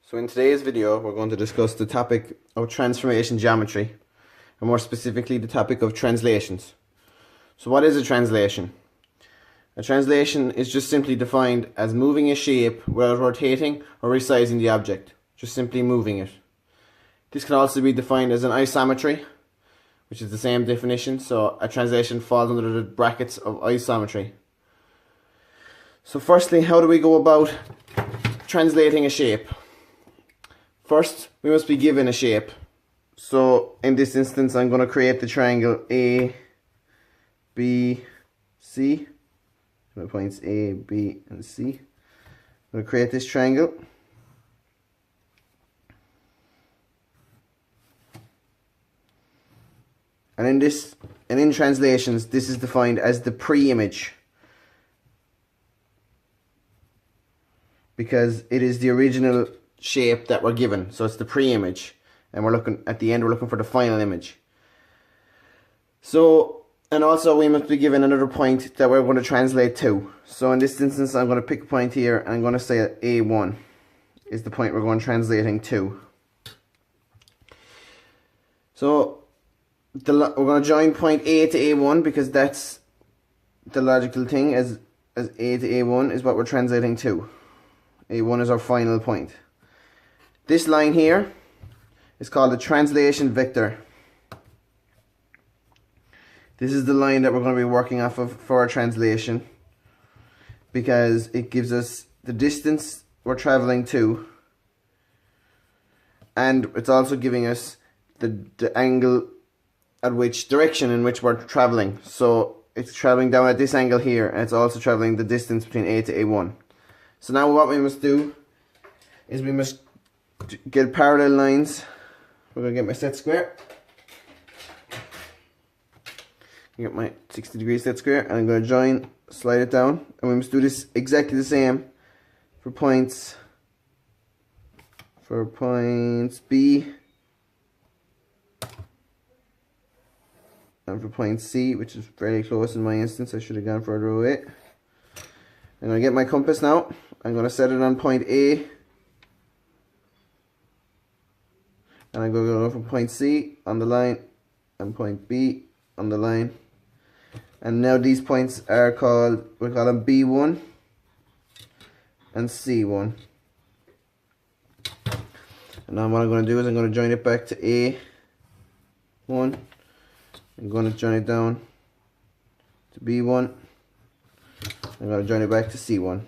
So in today's video, we're going to discuss the topic of transformation geometry, and more specifically the topic of translations. So what is a translation? A translation is just simply defined as moving a shape without rotating or resizing the object, just simply moving it. This can also be defined as an isometry, which is the same definition, so a translation falls under the brackets of isometry. So firstly, how do we go about translating a shape? First, we must be given a shape. So in this instance, I'm going to create the triangle A, B, C. My points A, B, and C. I'm going to create this triangle. And in translations, this is defined as the pre-image, because it is the original shape that we're given. So it's the pre-image, and we're looking at the end, we're looking for the final image. So, and also we must be given another point that we're going to translate to. So in this instance, I'm going to pick a point here, and I'm going to say that A1 is the point we're going translating to. So we're going to join point A to A1 because that's the logical thing, as A to A1 is what we're translating to. A1 is our final point. This line here is called the translation vector. This is the line that we're going to be working off of for our translation, because it gives us the distance we're traveling to, and it's also giving us the angle at which direction in which we're traveling. So it's traveling down at this angle here, and it's also traveling the distance between A to A1. So now what we must do is we must get parallel lines. We're going to get my set square. Get my 60-degree set square, and I'm going to join, slide it down, and we must do this exactly the same for points B and for point C, which is fairly close in my instance. I should have gone further away. I'm going to get my compass now. I'm going to set it on point A, and I'm going to go from point C on the line and point B on the line. And now these points are called, we'll call them B1 and C1. And now what I'm going to do is I'm going to join it back to A1. I'm going to join it down to B1. I'm going to join it back to C1.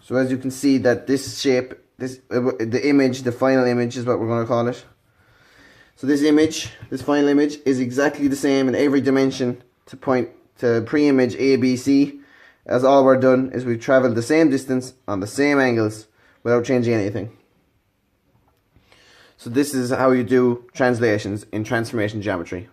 So as you can see that this shape, the image, the final image is what we're going to call it. So this image, this final image, is exactly the same in every dimension to pre-image ABC, as all we're done is we've travelled the same distance on the same angles without changing anything. So this is how you do translations in transformation geometry.